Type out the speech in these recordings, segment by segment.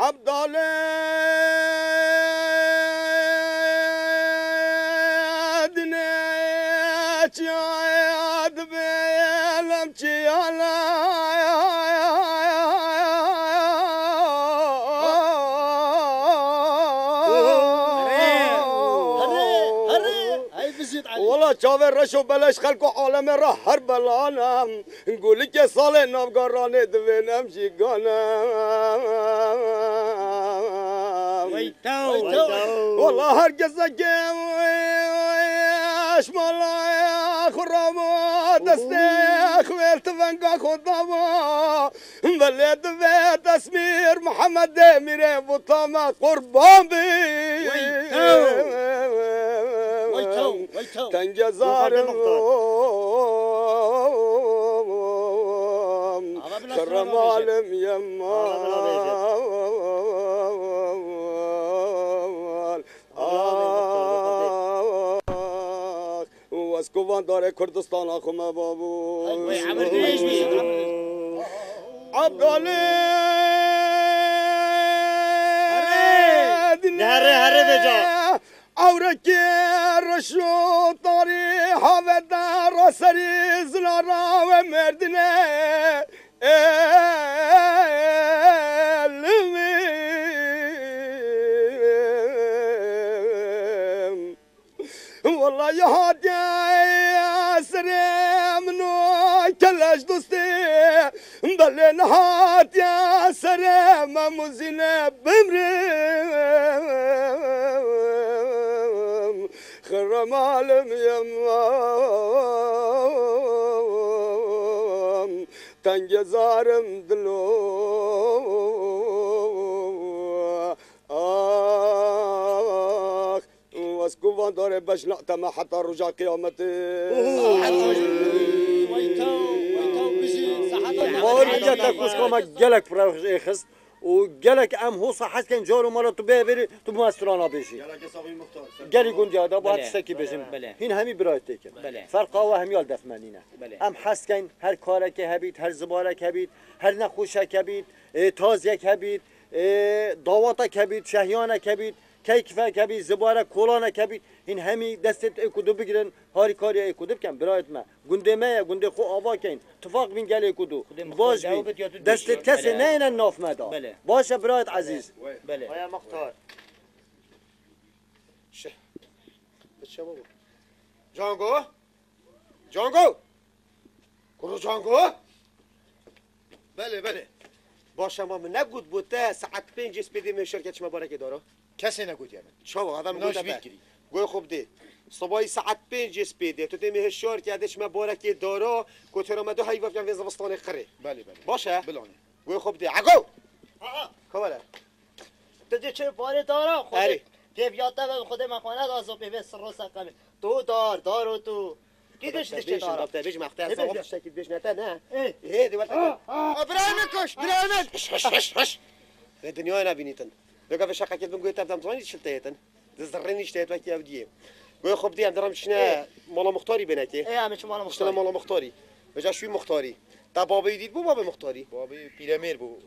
عبدالله دنيت يا دبيلم تيالا والله شاور رشو بلاش خلقو عالم را هر بلانم نقولي که سال نافگارانه دوینم شیگانم والله هرگز که اشمالا خرامو دسته خویل تفنگا خودامو ولی دوی تصمیر محمد میره بطامه قربان بی تنگ زارم کرم عالم یمال واسکوان داره کردستان آخوم بابو عبدالله هره بجا اورکی رشو تاری هوا در سری زنارا و مردنه علمیم والله يا هادي يا سريم منو كلاش دوستي بلين هات يا سريم مزينة بمرم خرم عالم يمام تنج زارم دلو واسكوفان داره باش نقطة حتى رجع قيامتي خارجة تكوس كما جلك براخ خست وجلك ام هو صحت كان جارو مرة تبيعي تو مسترانا بيشي جالي قندي هذا بعد سكي بيشم هين همي برايت تيكن فرقه و همي يال دفمانينه ام حس كان هر كارك هبيت هر زبارك هبيت هر نخوشك هبيت تازيك هبيت دعواتك هبيت شهيانك هبيت کیفک هبی زباره کلانه هبی این همی دستت اکودو بگیرن هاری کاری اکودو بکن برایت ما گنده ما گنده خو آوا کن اتفاق بین گله اکودو باش بین دستت کسی نه این ناف مدا باشه برایت عزیز بله آیا مختار جانگو جانگو کرو جانگو بله باشه ما نگود بوده ساعت 5 اسپیدی شرکت شما بارک داره کسی نگود یعنی شو آدم گوده بگیری گوی خوب دی صبحی ساعت 5 اسپیدی تو تیمی هشار کردش ما بارک داره کوتر آمده های وقتی ویز وستان خره بله باشه بلانه گوی خوب دی عگو کواله تو چه باره داره خودت پیاده به خود مخانه دازو به سر سقم تو دار تو کی داشته چه داره بیش مقطع از وقت شکل بیش نتا نه ای دیوار برانکش برانک دنیا نبینیتن بگه شقه که بگویی تام زمانی شلتیتن زرنی شتیت وقتی ابدیه گوی خوب دی اندرام شنه مال مختاری بنکی ای همه چه مال مختاری بجا شوی مختاری تا بابی دید بو باب مختاری بابی پیرامیر بو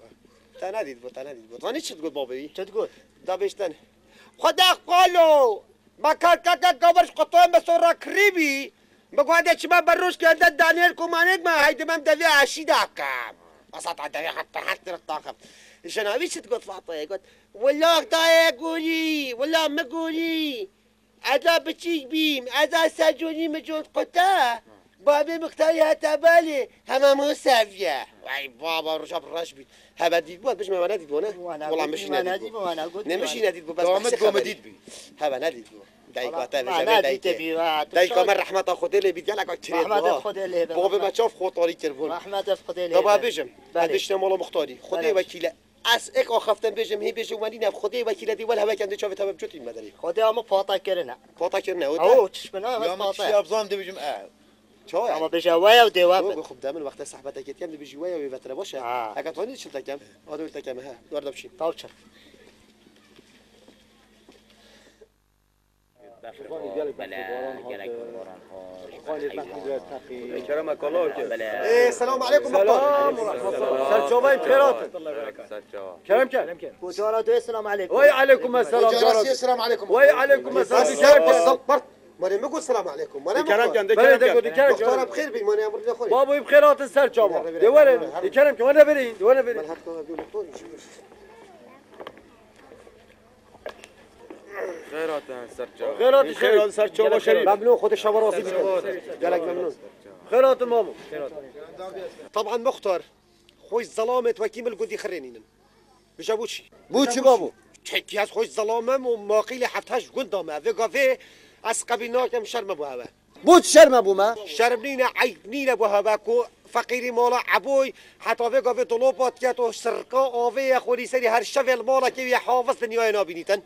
تا ندید بو زانی چت گفت بابی چت گفت دا بشتن خدا قالو ما کاکا گورش قطعه مسورا کریبی بگو هذا شباب بروش كذا دانيال كومانيت ما هيدا ما مدوي عشي داكام أصلا دوي حتى الطاقم إيش أنا ويش تقول فاطمة قلت والله طايق قولي والله ما قولي هذا بتشيك بيم هذا سجوني مجون قطع بابي مختاري هتابالي هما مسافية واي بابا رجب الرشبي هبا ديد بود بش ما نديد بونه والله مش نديد بو نمشي نديد بو بس قامت ديد بي هبا نديد بو دایکا من رحمت خدا لی بیت گلک اکتریت بابا ما چاف خوداری کربون رحمت خدا لی بابا بیشم ادیش نمال مختاری خدا وکیل از اک آخفتن بیشم هی بیشم ولی نه خدا وکیل دی ولی هوا کنده چاف تمام چوتیم مداری خدا اما پاتا کرنه او چشمنا بس پاتا یا ابزام دی بیشم چای اما بجوای و دیواب خب دامن وقت صحبت کردیم دی بجوای و وتر باشه اگه تو نیست تکم آدم تکم ها دور دبشیم تاوچر السلام عليكم سلام سرچوبای خیرات کرم کرم وجارة السلام عليكم. وای علیکم السلام جارسي السلام عليكم وای علیکم السلام صبرت ماني ما قلت السلام عليكم ماني کرم کن دكتور بخير بي ماني امر خوري بابوی بخیرات سرچوبا دیواره کرم که ولا برین ولا برین خیرات سرچوبا شریف ممنون خود شما راضي بكم قالك ممنون خیرات مامو طبعا مختار خوش ظلامت وكيم القدي خرينين بجابوشي بوچی بابو چکی از خوش ظلامم و ماقیل هفتهش گندامه و گاوه از قبیلناکم شرم بو هوا بوچ شرم بو ما شرم نینه عیب نینه بو هوا کو فقیری مالا عبوی حتی و گاوه طلوبات کت و سرکا آوه خوری سری هر شویل مالا که یه حافظ دنیای نابینیتن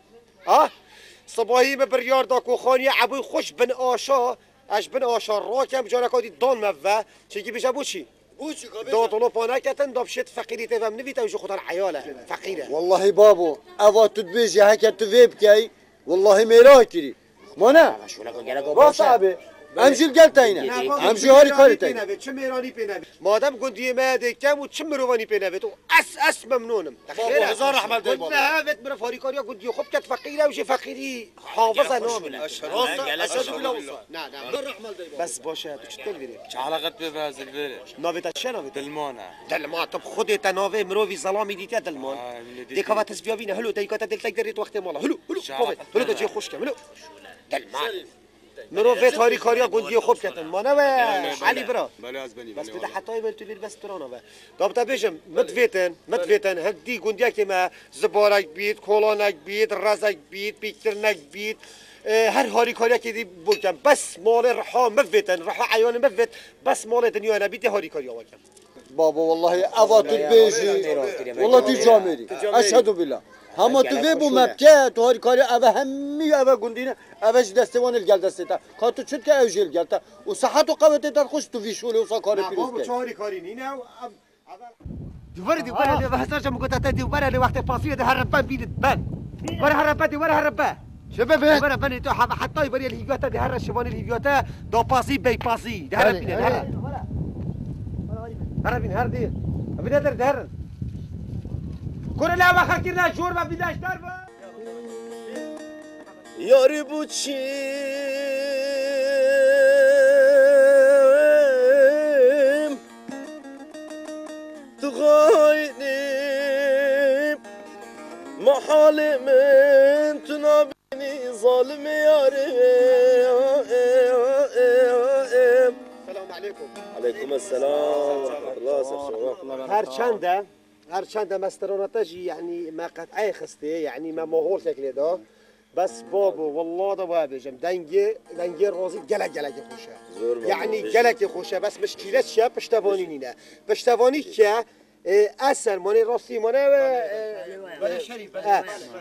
صباحی به بریار دا کو خانی عبوی خوش بن آشا اش بن آشا راکم جانکادی دان موه چگی بشه بوچی دو طلوبانه کتن دابشت فقیری تفهم نویت اوش خودان عیاله فقیره والله بابو اوا تدبیجی هکه تو ویب کی والله میراه کری مانا راست عبه همجیل گل تاینه همجی هاری کاری تاینه چه میرانی پینه مادم گندی ماده کم و چه مروانی پینه تو اس ممنونم بابا هزار رحمت دی بابا هاوت من فاری کاریا گندی خوب کت فقیره وش فقیری حافظه نام نه بس باشه تو چطور بری چه علاقت به بازل بره ناویت چه ناویت دلمانه دلمان طب خودت ناوی مروی ظلامی دیتی دلمان دیکا وقت تسبیا بینه هلو دیکا دلتک دریت وقت مالا هلو هلو تو خوش کم هلو دلمان مروی تاری کاریا گندی خوب کتن ما نه علی برا بله از بنی بس بده حتای من تو بیر بس ترانا و دابتا بیشم متفیتن هدی گندیا که ما زبارک بید کلانک بید رزک بید بیکترنک بید هر هاری کاریا که دی بولکم بس مال رحا مفیتن رحا عیان مفیت بس مال دنیا نبیده هاری کاریا واکم بابا والله اوا تدبیجی والله تو جامری اشهد بالله همه تو وی بو مبکه تو هاری کاری اوه همی اوه گندینه اوهش دستوان الگل دسته که تو چود که اوش الگل تا و صحت و قوته تا خوش تو ویشوله و سا کار پیروز بابا که چه هاری کاری نینه دوباره بحثار جمع گوته دوباره وقت فاصله ده هربان بینید بن دوباره هربان شبه دوباره بن تو حتی بری الهیگاتا ده هر شبان الهیگاتا دو پاسی بی پاسی ده هر بینه هر دیر بینه در کنه لا وخر کرنا جور و بیداش در با یاری بوچیم تو غاینیم محال من تو نبینی ظالم یاریم سلام علیکم علیکم السلام الله هرچند مسترونتاجي يعني ما قطعي خستي يعني ما مغول شكل ده بس بابا والله ده بابجم دنگي روزي جلا خوشه يعني جلا خوشه بس مشكله چه پشتوانی نینه پشتوانی که اصل ماني راستی مانه ولا شريف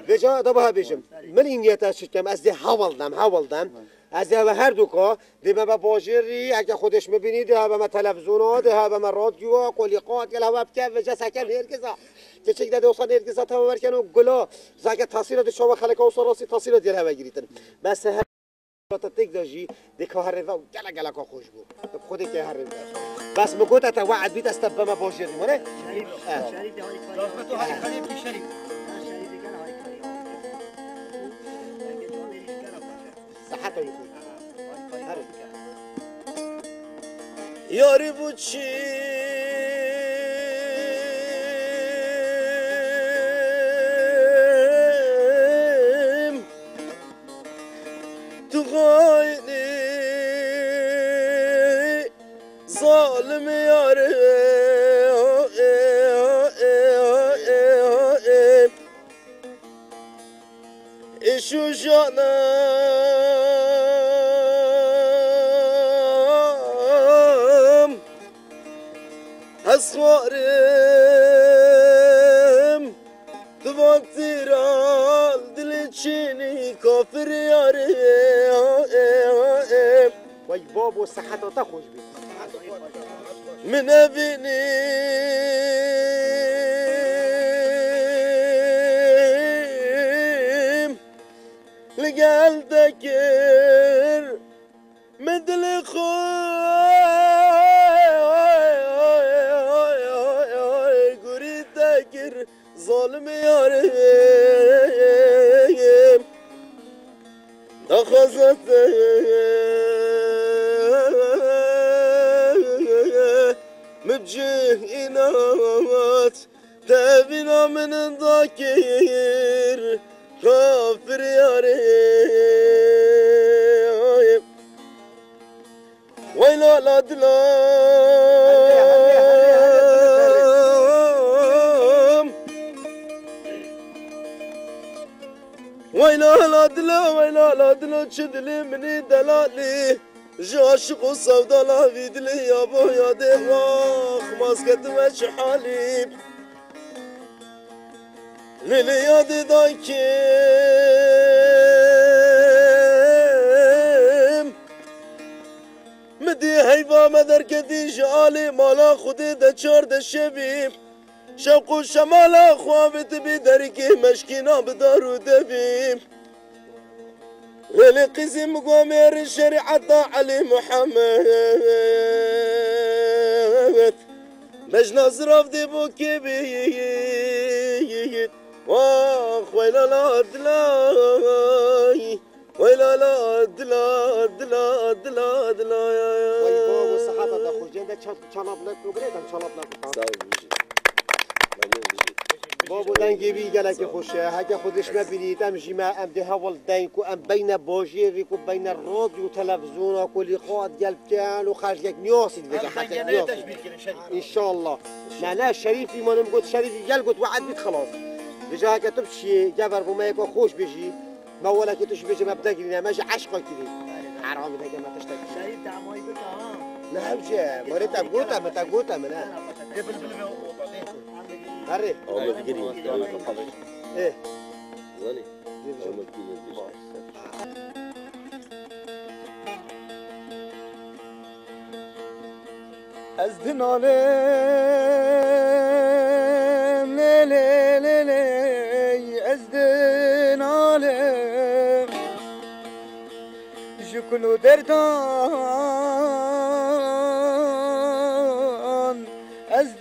بجا ده بابجم من این نیت شکم از ده حوالدم از هر دوکا دیمه با باجری اگه خودش میبینید ده به تلویزیون ده به رادیو قلیقات یلا وب که وجه سکن هرگزا که چک ده اصلا هرگزا تمام ورکن و گلا زاگه تاثیرات شما خلق او سراسی تاثیرات دیگه بگیریدن بس هر تک داجی دیگه هر و گلا کا خوش بود خودی که هر بس مگوت تا وعد بیت استبما باجری مونه شریف تو هر خلیف شریف صحته یاری بوچیم تو غاینی ظالم یاریم ایشو جانم اسوارم تو وقتی رال دل چینی کافر یاریم وای بابا صحت تا خوش بید من ابینیم لگل دکه گوری دگر ظالم یاریم دخزت مبجه اینات تبینا من داکر کافر یاریم ویلا لادلام ویلا لادلا چه دلی منی دلالی جاشق و سودالا ویدلی یا بو یاده واخ ماسکت و شحالی لیلی یاده دایکیم مدی حیفا مدر کدی جالی مالا خودی ده چار ده شبیم شوق و شمالا خوابت بی درکی مشکینا بدارو دبیم ولی قیزی مقامر شریعت علی محمد مجنا زراف دی بو کی بید واخ ویلا لادلای ویلا لادلای وای بابا صحافة دا خوشين دا چالاب نکو بریدم چالاب نکو بابا دنگی بی گلک خوشه هکه خودش مبینید ام جیما ام ده هول دنگ و ام بین باجیری و بین رادیو و تلویزیون و کلی خواد گلب کن و خرج یک نیاسید بگه حتی نیاسید انشالله نه شریفی منم گفت شریفی گل گفت وعد بید خلاص بجا هکه تو بشی جبر بومه که خوش بشی ما ولا که توش بجا مبدا گیرینه مجا عشقا کلی حرامی دیگه ما تشتک شریف دعمایی بکن ها نه بجا ماره تبگوتم نه هره آمد گیری ايه زنی آمد گیری از دنالم لیلی از دنالم جکلو دردان از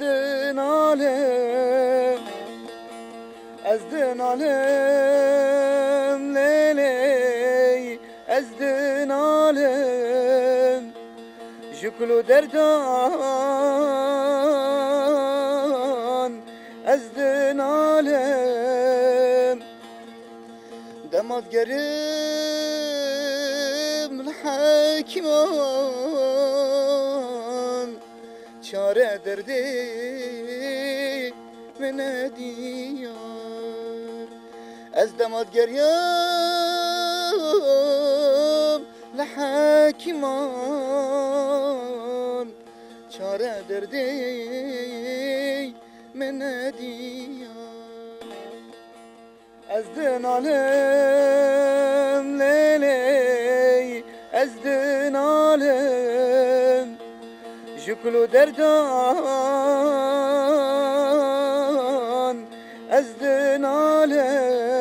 دنالم لیلی از دنالم جکلو دردان از دنالم دماد گرم الحکیمان چاره دردی من دیار از دماد گریم لحکیمان چاره دردی من دیار از دنالم لیلی از دنالم جکلو دردان از دنالم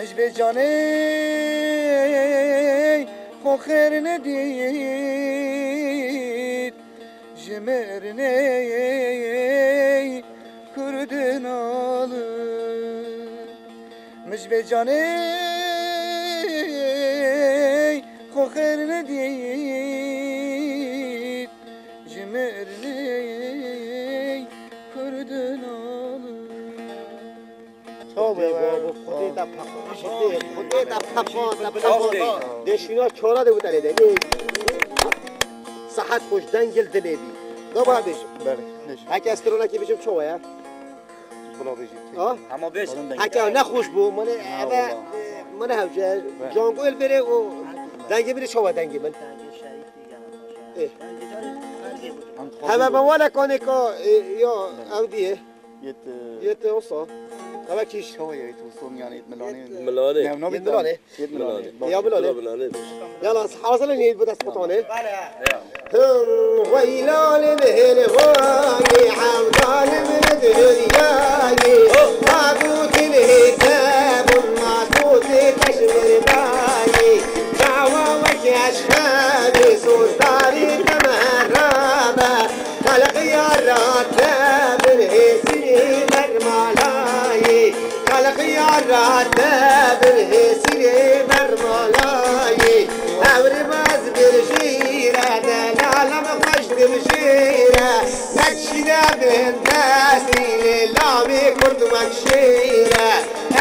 مش به جانی خو خیر ندید جمرنی کردن آلم مش به جانی خو خیر ندید جمرنی کردن آلم بابا خودی دا پخان دشینا چورا ده بودن ده صحت خوش دنگل دلیبی دو با بیش هکه استرونا کی بیشم چوه یا بلا بیشی اما بیش هکه نخوش بو من من هوجه جانگویل بره و دنگی بره چوه دنگی من همه بوالا کنه که یا اودیه یت اوسا طبعا کیش هو يتوصون يعني ملاني ملاني يت ملانه ملاني يا ملانه يلا حاصل نيد بده اسقطونه ويلال مهل غاي عودان من دنياي ابوك الهتاب ما توت تشمر باي دعوه وش اشهاد باران بالهسير برمالاي أوري باز بالشيرة دلالة مخش بالشيرة نتشينا بهنداسي لامي كرد مكشيرة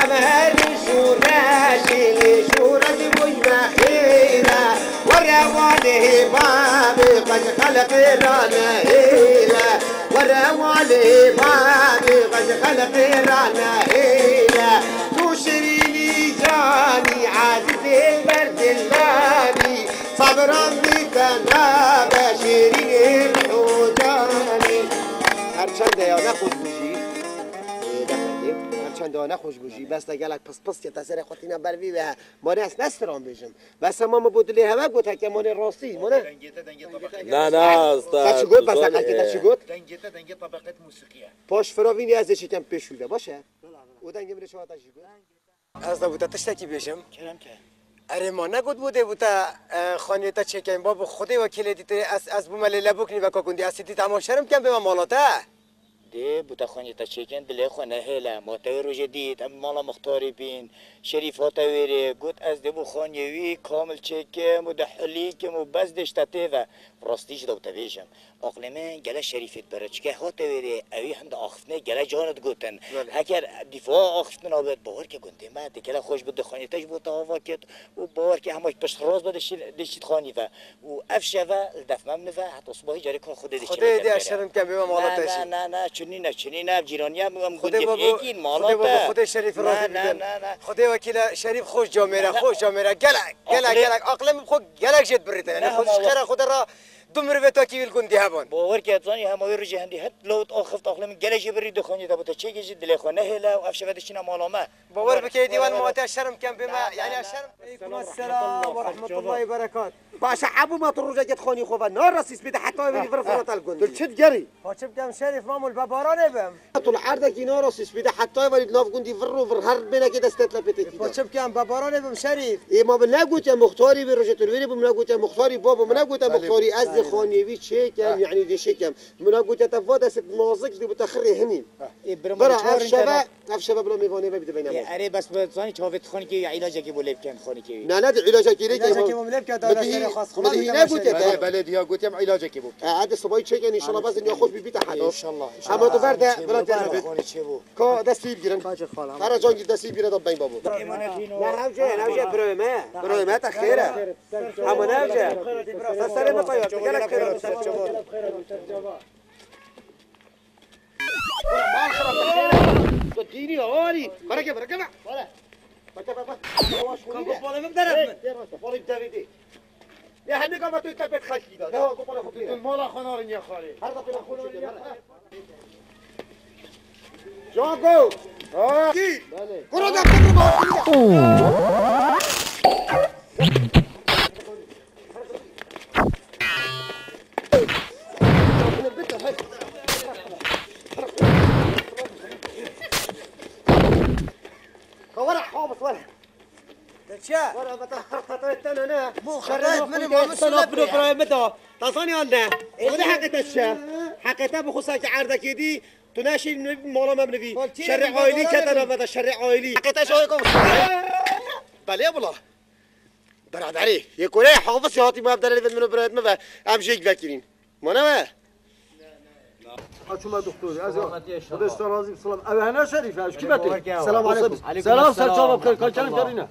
أمهر شورة شيلي شورة مجمع خيرة ورماله بابي قد خلق رانا هيلة ورماله بابي قد خلق رانا هيلة تشريني جاني عازف البرد اللاني صبرا بكنا بشيري الحوجاني هرچند یا نخوش بوشی هرچند یا نخوش بوشی بس نگلک پس که تسر خودینا بروی به مانه از نستران بشم بس ما بودلی همه گوته که مانه راستی مانه نه استاد تا چی گفت بس تا چی گفت دنگه طبقت موسیقیه پاش فراوینی از چیکم پیشوده باشه او دنگه میره شما تا چی گفت از بوده تشتکی بشم کلام که اره ما نگود بوده خانه تا چکن بابا خودی وکیل دیت از بومل لبوکنی و کاکوندی اسیدی تمام شرم کم به ما مالاته ده بوده خانه تا چکن دلی خانه هلا ما تا روز دید ام مالا مختاری بین شریف ها تاویره گوت از دبو خانیوی کامل چکم و دحلی کم و بس دشتته و راستیش دو تبیشم اقلمه گله شریفت برای چکه ها تاویره اوی هند آخفتنه گله جانت گوتن هکر دفاع آخفتن آبد باور که گنده ما دکله خوش بود خانه تاش بود آوا کت و باور که همش پشت راز بود دشت خانی و افشه و دفمم و حتی صبحی جاری کن خود دشت خودی دی اشرم کم به مالا تاشی نه چنین جیرانی هم خودی بابا خودی شریف راضی بودن خودی وکیل شریف خوش جامعه گلک اقلم خود گلک جد بریده یعنی خودش خیره خود را دمر به تاکیل گندی هبان باور که اتزانی همه روزی هندی هت لوت آخفت اقلم گلش بری دخانی تا بوده چه گیجی دل خونه هلا و افش ودشینا مالامه باور بکی دیوان موات شرم کم بما یعنی شرم السلام و رحمت الله و برکات باشه ابو ما تروجا جت خونی خوبه نار رسیس بده حتی بری فرفرات الگندی تو چت گری پاچم کم شریف مامول ببارانه بم طول عرضك نار رسیس بده حتی ولی ناف گندی فرو هر بنا که دستت لپیتی پاچم کم ببارانه بم شریف ای ما بنگوت یا مختاری به روجا ترویری بم نگوت یا مختاری بابا منگوت مختاری از خانیوی چه کم یعنی دیشه کم منگوت تفاد است نازک دی بتخری هنی برا افشبه بلا میوانه بده بینم اره بس بزانی چاوت خانی که علاجه که بولب کن خانی که نه علاجه کی که مملب که داره خاص خونه نگوت بلدی ها گوتم علاجه کی بود عاد صبای چه ان شاء الله بس اني اخذ ببيت حد ان شاء الله اما تو برده بلا تعرف كو دستي بگیرن فرا جان دستي بگیره داد بین بابو نه نوجه برو ما تخيره اما نوجه سره ما طيب قالك خير ما خرب تديني هوري بركه بقى يا حبيبي قبل تثبت خشي ده لا قبل خطير المولا خنارين يا خالي هذا قبل خنارين يا خالي جانكو كي كرة ده ورا حامص ورا تشا ورا بتخطيت انا مو خرجت مني ما مسنا بنو متى تصاني عندنا وده حقيقة الشا حقيقة بخصوص عرضك دي تناشي مولا مبنبي شرع عائلي كتنا بدا شرع عائلي حقيقة شو يكون بله والله براد عليه يقول ايه حافظ يعطي ما بدل منه براد ما امشي فاكرين ما انا شما دكتور از خودش راضی سلام اوهنا شریف اش کی بده سلام علیکم سلام سر جواب کار کردن کردینا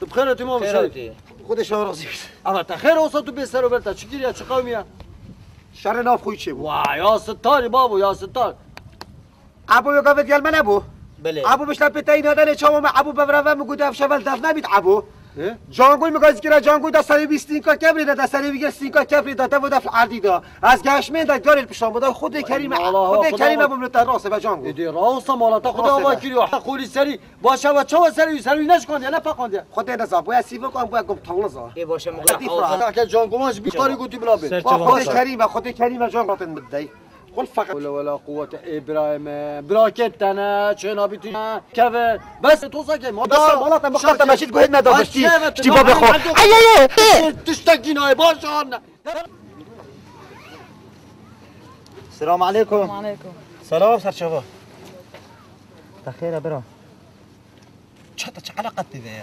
تو بخیر تمام شریف خودش راضی اما تا خیر اوسا تو به سر و برتا چگیری چه قومیه شر ناف خوی چه وای یا ستاری بابو یا ستار ابو يقف ديال من ابو بله ابو مش لبتين هذا اللي شو ما ابو ببرا موجود في شمال دفنا بيت ابو جانگوی میگوید که جانگوی دستاری 20 کا کبری داد دستاری 20 کا کبری داد و دفع عردی داد از گشمه داد گاری پیشام بود خود کریم ابو متراس و جانگو دی راست مالات خدا آوا کیو خولی سری باشه و چه سری نشکن یا نه فقاند خود نزا باید سیو کنم باید گفت تاون نزا ای باشه مغلق که جانگوش بیکاری گوتی بلا به خود کریم جانگو مدی قل فقط ولا قوة إبراهيم براكتنا شنو بيتنا كذا بس توصل ما بس مالات مخاطة ماشي تقول لنا ده بس تي بابا خو اي تشتكينا باشان السلام عليكم وعليكم سلام سر شباب تخیره برا چه علاقت دیده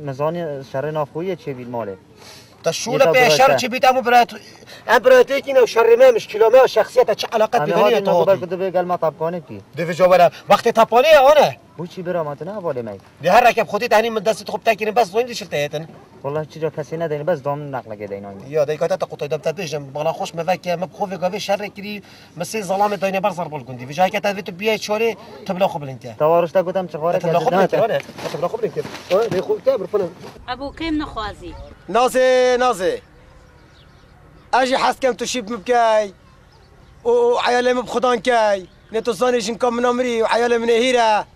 مزانی شر نافخویه چه بید ماله تشوله به شر چه بید امبراتی که نو شر ما مشکل ما شخصیت چه علاقت بیدنی تو بده بگل ما طبقانه کی دیو جوابا وقتی طبقانه آنه بو چی برا ما تنه باله می دی هر رکب خودی تهنی من دست خوب تاکیرم بس وين شفته هتن والله چیزا کسی نداری بس دام نقل گه دینای یا دیگه تا قطعه دم تبیجم بالا خوش مفکه مبخوف گاوی شر کری مسی ظلام دینه برزر بول گندی وجای که تا بیای چوری تبلا خبل انت توارش تا گفتم چخواره تبلا خبل انت تبلا خبل انت دی خوب تا برفنا ابو كيم نخوازي نازي اجي حسكم تشيب مبكاي وعيالي مبخدان كاي نتوصاني جنكم من عمري وعيالي من هيرة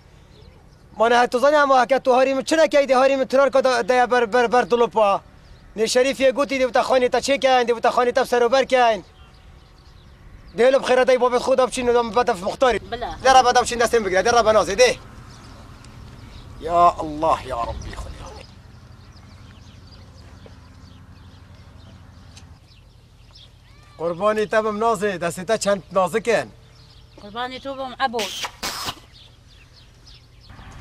ما انا هتوصاني اما هكتو هاري من چرا كاي دي هاري من ترار كدا دايا بر دلوبا ني شريف يقوتي دي بتخاني تا چه كاين دي بتخاني تا سر وبر كاين ديلو بخير داي بابا خدا بچين دم بدا في مختاري بلا درا بدا بچين دستم بگيره درا بنازي دي يا الله يا ربي خذ قرباني تمام نازي دستتا چند نازكن قرباني توبهم ابو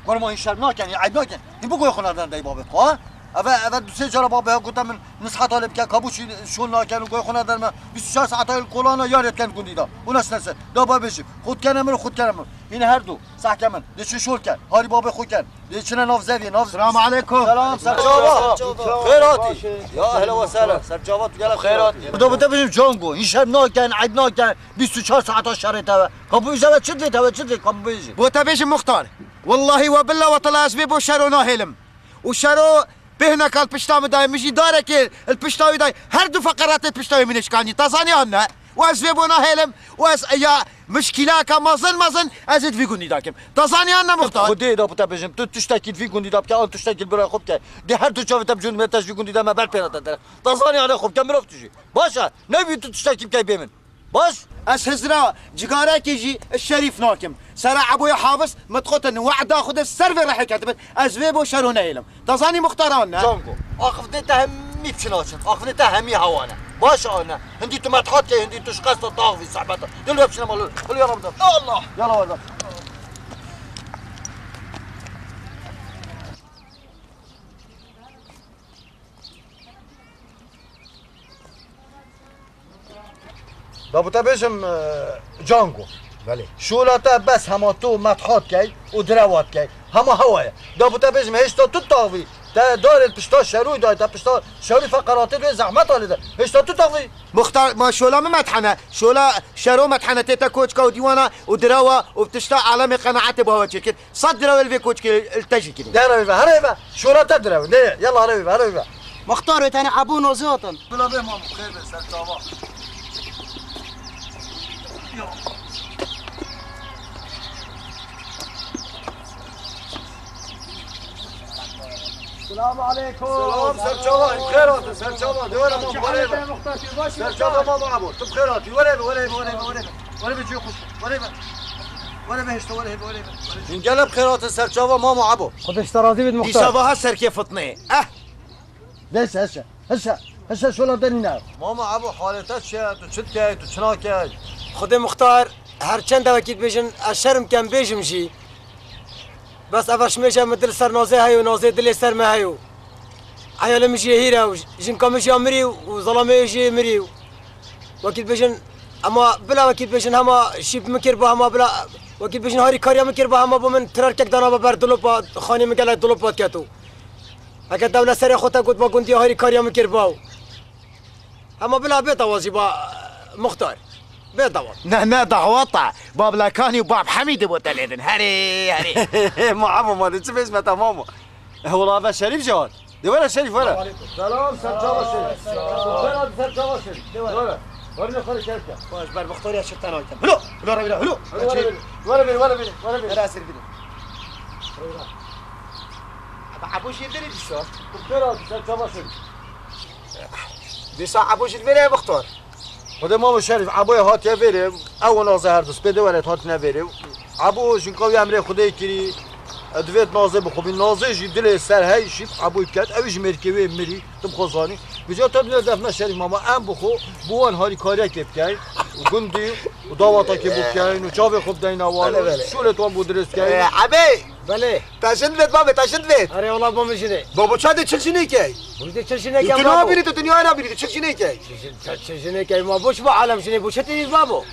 ما این شرم نکن یا عیب نکن این بگوی خونه دارن دی بابت ها اول دو سه جا بابا گفتم من نسخه طالب که کابوشی شون نکن و گوی خونه دارن من 24 ساعت های قلانا یارت کن گندیدا اون است دا بابا بشیم خود کنم خود کنم این هر دو صح من دیش شول کن هاری بابا خود کن دیش نه ناف زوی ناف سلام علیکم سلام سرجاوا خیراتی یا اهلا و سهلا سرجاوا تو گلم خیراتی بده بشیم جانگو این شرم نکن عیب نکن 24 ساعت ها شرط کابوش زد چه کابوش بوتا بيش مختار والله وبالله وطلع اسباب وشرو ناهلم وشرو بهنا قال بشتاوي داي مشي دارك البشتاوي داي هر دو فقرات البشتاوي من اشكاني تزاني هنا واسباب ناهلم واس يا مشكله كمازن ازيد في كوني داكم تزاني هنا مختار خدي دا بوتا بشم تو تشتكي في كوندي دا بكا تشتكي برا خوب كا دي هر دو جواب تبجون متاش في كوندي دا ما بال بيرات در تزاني انا خوب كم رفت تجي باشا نبي تو تشتكي بكاي بمن باش اس هزرا جيجارا كيجي الشريف ناكم سرع ابويا حافظ متقطن وعد اخذ السيرفر راح يكتب ازبيب وشرونه يلم تزاني مختارنا جانكو اخذتها همي بشناشن اخذتها همي هوانا باش انا هندي تو ما تحط هندي تو شقصت الطاغ في صاحبتها دلو بشنا مال قول يا رب الله يلا ولد دابوتا بيشم جانجو بله شولاتا بس هما تو مدحات کی و دروات کی هما هوايه دابوتا بيشم هشتا تو طاوي دار البشتا شروي دايتا بشتا شروي فقرات دو زحمت عليه هشتا تو طاوي مختار ما شولا مدحنه شولا شرو مدحنه تيتا كوتشكا وديوانا ودراوا وبتشتا علامه قناعات بهوا تشكل صدروا الفي كوتشكي التجي كده دراوي هريبه شولاتا دراوي يلا هريبه مختار تاني ابو نوزوطن بلا به ما خير سرتاوا السلام عليكم سلام سرجاوا بخيرات سرجاوا دوره مو بخير سرجاوا ما معبود بخيرات ولا بيجي خوش ولا بهشت ولا انقلب خيرات سرجاوا ما معبود خدش تراضي بد مختار دي سر كيف فطني ليش هسه شو لدنينا ماما ابو حالتك شيء تشتكي تشناكي خد مختار هر چند وقت بيجن الشرم كان بيجم شي بس افش ميجا مدل سر نازي هاي ونازي دل سر ما هايو عيال مشي هيرا جن كمشي امري وظلمي يجي مري وقت بيجن اما بلا وقت بيجن هما شيب مكر با هما بلا وقت بيجن هاري كاريا مكر با هما بمن ترار كك دانا بر دلوب خاني مقال دلوب كاتو اگه دولت سر خودت گفت با گندی هاری کاریا میکر باو اما بلا بيت وازي با مختار بيت دعوات نه دعوات باب لاكاني وباب حميد ابو تليدن هري ما عمو ما تشوف اسمه تمامه هو رابع شريف جواد دي ولا شريف ولا سلام سرجاوا شريف سلام سرجاوا شريف ولا خلي شركه باش بر مختار يا شتان هايتم هلو هلو ولا بين راسل بيني ابوش يدري ديسا بخيرات سرجاوا شريف ديسا ابوش يدري مختار خدا ما شريف ابوي هات يا بيري اول نازه دوست بده ولات هات نبره ابو شنقاوي امر خدای کری دویت نازه بخوبی نازه جی دل سر هی شیب ابوی کرد اویش مرکبه مری تم خوزانی بجا تا بنا دفنا شريف ماما ام بخو بوان هاری کاری کپ کی گندی و دعواتا که بود کردین و چاوی خوب دین اول شولتون بود درست کردین عبی بله تشند بید بابا تشند بید آره والله ما میشینه بابا چه چلشینه کی بوده چشینه که تو نبینی تو دنیا نبینی چلشینه کی چشینه که ما بوش با عالم شنی بوش تیز بابو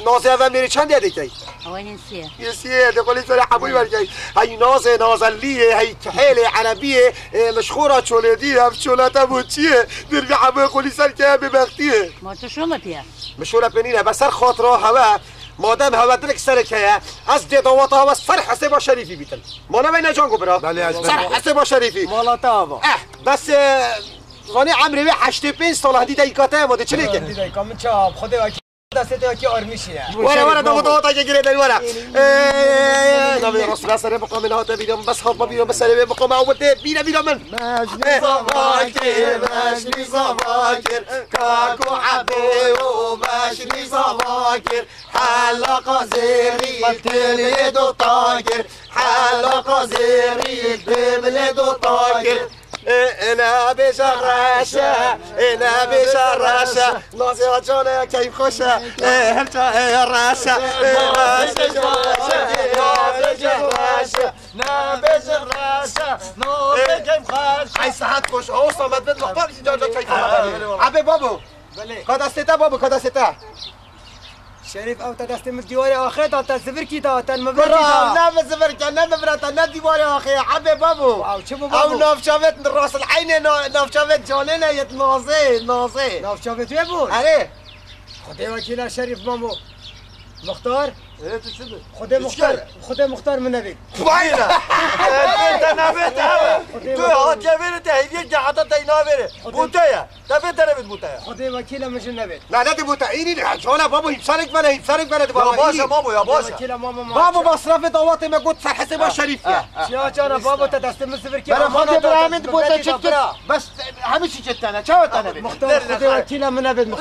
ناز اول میری چند دیگه کی وين نسيه يسيه تقولي سوري حبوي ورجاي هاي نازليه هاي كحيله عربيه مشهوره شولديه شولاته بوتيه درجه حبوي قولي سر كه ببختيه ما تشرب فيها مشهوره بنينه بس سر خاطره هوا مادام هوا درك سر كه از دواتا و سر حسب شريفي بيتن ما انا بين جانكو برا سر حسب شريفي مالا تابا بس غني عمري 85 سال هدي دايكاته ما تشلي كه دیدای کام چاپ خدا دسته که آرمیشیه ورا دواتا که گیره ورا نبي رسول سر بقى من هذا بيدم بس خط بيدم بس سر بقى ما اول بينا من مجلس باكر كاكو حبي ومجلس باكر حلقة زيري تليد وطاقر حلقة زيري ببلد وطاقر انا بشراشة انا بشراشة ناصي جانا كيف خوشة هلتا راشة عايز ساعات خوش اوصل ما تبدل مختار جانا كيف عبي بابو كدستة بابو كدستة شریف او تا دست من دیوار آخر تا زفر کی تا تن مبرد برا لا مزفر كان لا مبرات لا ديوار اخي عبي بابو او چه بابو او نافشافت راس العين نافشافت جالنا يتناصي ناصي ناف شافت وی بود عليه خدا وکیل شریف مامو مختار ايه تسد خدا مختار من نبی باينه انت نافت تو هات جابر تهديه جحده تينافر بوتايا تفت انا بوتايا خدا وکیل مش نبی لا لا بوتا ايني جونا بابو يمسرك بنا بابا يا باشا مامو يا باشا وکیل ماما بابو مصرف دواتي ما قلت حسب شريف چیا چرا بابا تا دست من زفر کی برا خود ابراهيم بوتا شكل بس همشي جت انا شو انا مختار خدا وکیل من نبی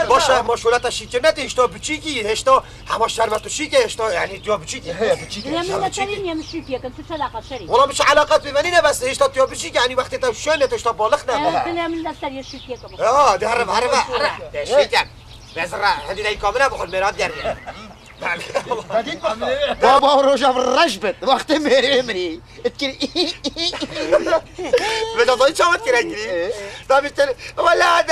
باشه مشورت شیکه نده اشتا بچیکی اشتا همه شربت شیکه اشتا يعني تو بچیکی يا من تاني يا مش فيك كنت علاقة شريف والله مش علاقات بمنينه بس اشتا تو بچیکی يعني وقت تو شلت اشتا بالغنا يا من لا يا شيك دي هرب شيكه بس هذه داي كاميرا بخل مراد يعني بابا روجا بالرجبت وقت مري بدأ ضيع شو تكرهني طب انت ولا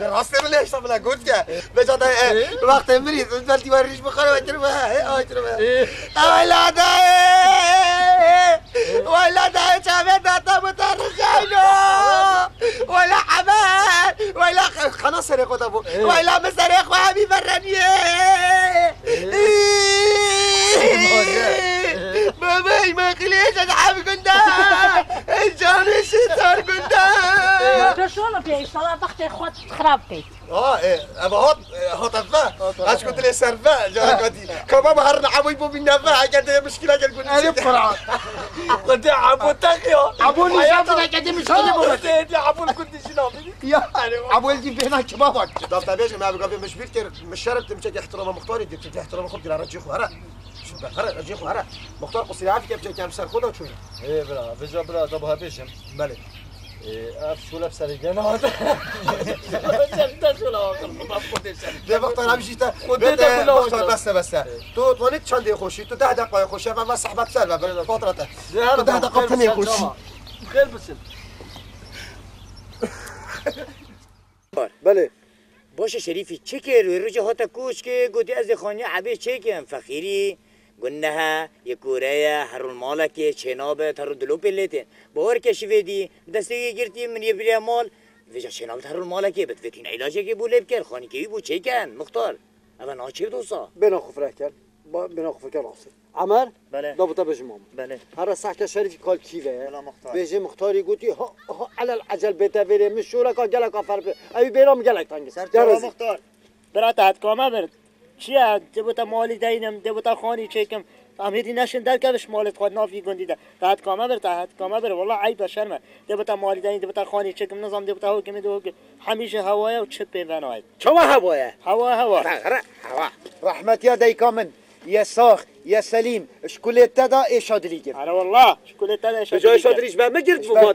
دراسة ولا ايش طب لا قلت يا بدأ وقت مري بلدي وريش بخير وتربها ولا دا شافت طب ترجعنا ولا حمار ولا خلاص سرقوا ابو ولا مسرق وهابي برانيه بابا ما خليش اصحابي كنت الجاني شتار كنت شلون في صلاة اختي اخوات خراب كيف ايه ابا هات افا اش كنت لي سرفا جا كنتي كما هرنا عبوي بو من نفا كانت مشكله قال كنت انا بقرا قد عبو تخيو عبو لي شاطر كانت مشكله يا عبو كنت شنو يا عبو دي بينك شبابك طب تابيش ما بقى مش بيرتر مش شرط تمشي احترام مختار دي تحترم خد على رجيخو هرا شو هرا رجيخو هرا مختار قصي عارف كيف كم سر خذها شوي ايه برا بجا برا طب هبشم بله اف شو لابس رجال هذا ده مختار همشي تا بس تو تونيت چند خوشی تو 10 دقیقه خوشی و صحبت سر و فترته 10 دقیقه تنی خوشی خير بس بله باشه شریفی چه کرد و روژه هاتا کوش که گوتی از خانه عبی چه کن فخیری گنها یکوره هرون مالک چنابت هرون دلو پلیتن باور کشی ویدی دسته گرتی من یه بری مال ویجا چنابت هرون مالکی بد ویتین علاجه که بوله بکر خانی که بو چه کن مختار اما ناچه دوسا بنا خفره کن بنا خفره کن آسر عمر بله ضابطه بجمام بله هر ساعت شریف کال کیوه بلا مختار بيجي مختاري قلتي ها على العجل بيتابيري مش شورك قالك افر اي بيرام قالك تاني سر مختار برات هات کامه برد چیه دبوتا مالی دینم دبوتا خانی چکم امیدی نشن در کبش مالت خود نافی گندی ده هات کامه برد هات کامه برد والله عیب شرمه دبوتا مالی دین دبوتا خانی چکم نظام دبوتا حکم دو همیشه هوایه و چپ بناید چما هوایه هوا هوا رحمت يا داي كامن يا صاخ يا سليم شكون تدا ايش هادري جيب انا والله شكون تدا ايش بجای شادریش به مگرد بو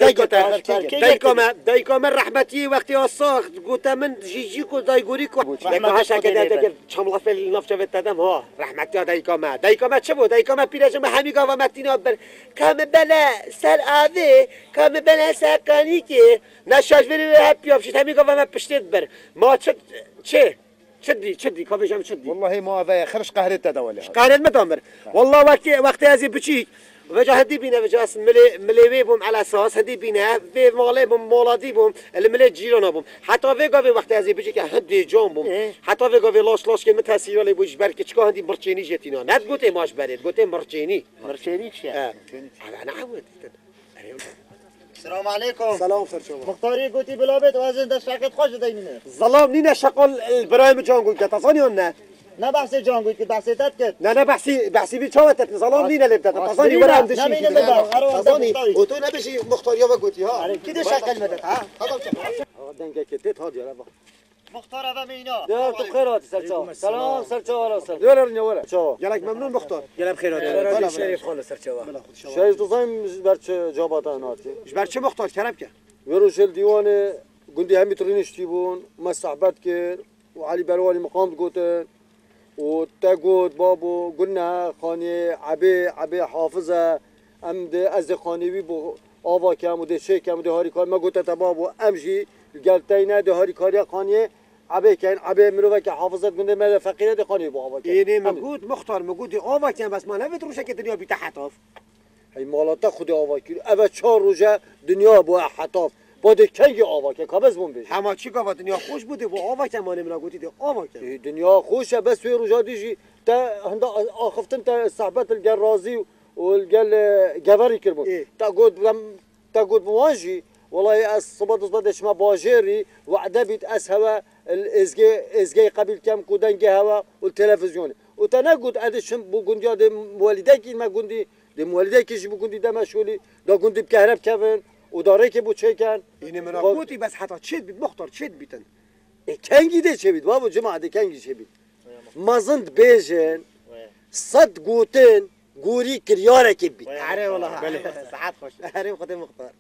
دایکا من رحمتی وقتی آساخت گوتا من جیجی کو دایگوری کو دایکا شکر دایکا چملا فل نفچه دادم ها رحمتی دایکا ما چه بود دایکا ما پیرج ما همین گاوا متینا بر کام بله سر آوی کام بله سکانی که نشاش بری هپی افشت همین گاوا ما پشتید بر ما چه چدی کافیشم چدی والله ما هذا خرج قهرت تدا ولا قهرت متامر والله وقتی ازی بچی وجا هدي بينا وجا ملي بوم على اساس هدي بينا في مالي بوم مولادي بوم الملي جيرونا بوم حتى في قاوي وقت ازي بيجي که هدي جون بوم حتى في قاوي لاش که متاسير ولا بوش برك چكو هدي مرچيني جتينا نت گوتي ماش بريد گوتي مرچيني چه انا عود السلام عليكم سلام سر شما مختاري قوتي بلابت وازن دست شاكت خوش داينينه ظلام نينا شغل البرايم جون قلت تصاني ولا نه بحثی جان گوید که بحثی تات کرد نه بحثی بی چاوتت ظلام نينا اللي بدت تصاني ولا عندش تصاني وتو نبشي مختاريا وقلتي ها كده شغل مدت ها دنگه كتت هادي يا مختار و مینا ده تو بخيرات سرچاو سلام سرچاو ولا سلام ولا رنيا ولا شو يلك ممنون مختار يلا بخيرات شريف خالص سرچاو شريف تو زايم برچ جاباتا ناتي ايش برچ مختار كلام كه وروش الديوان قندي همي ترينش تيبون ما صحبت كير وعلي بلوالي مقام قوتن وتقود بابو قلنا خاني عبي حافظه ام ده از خانوی بو آوا کم و ده شی کم و ده هاری کار ما گوته بابو امجی گلتینه ده هاری کاری خانی عبی کن عبی مروه که حافظت گنده مال فقیره ده خانی بو آوا کن اینی مگود مختار مگود آوا کن بس ما نبید روشه که دنیا بی تحتاف هی مالاتا خود آوا کن اول 4 روزه دنیا بو حتاف باده کنگی آوا که کابز بون بیش همه چی که دنیا خوش بوده و آوا که ما نمینا گوتی ده آوا که دنیا خوشه بس توی روزا دیجی تا هنده آخفتن تا صحبت الگرازی والقال جبري كربون تقول بواجي والله الصباط صباط ما باجيري وعدبت اسهوا الازجي قبل كم كودنجي هوا والتلفزيون وتنقد ادشم بوغنديا دي والديك ما غندي دي والديك شي بوغندي ده مشغولي ده غندي بكهرب كفن وداري كي بو تشيكن يعني من قوتي بس حتى تشد بيت مختار تشد بيتن كانجي دي شبيت بابا جماعه دي كانجي شبيت مازند بيجن صد قوتين قوري كريارة كبي عاري والله ساعات خوش عاري وخدي مختار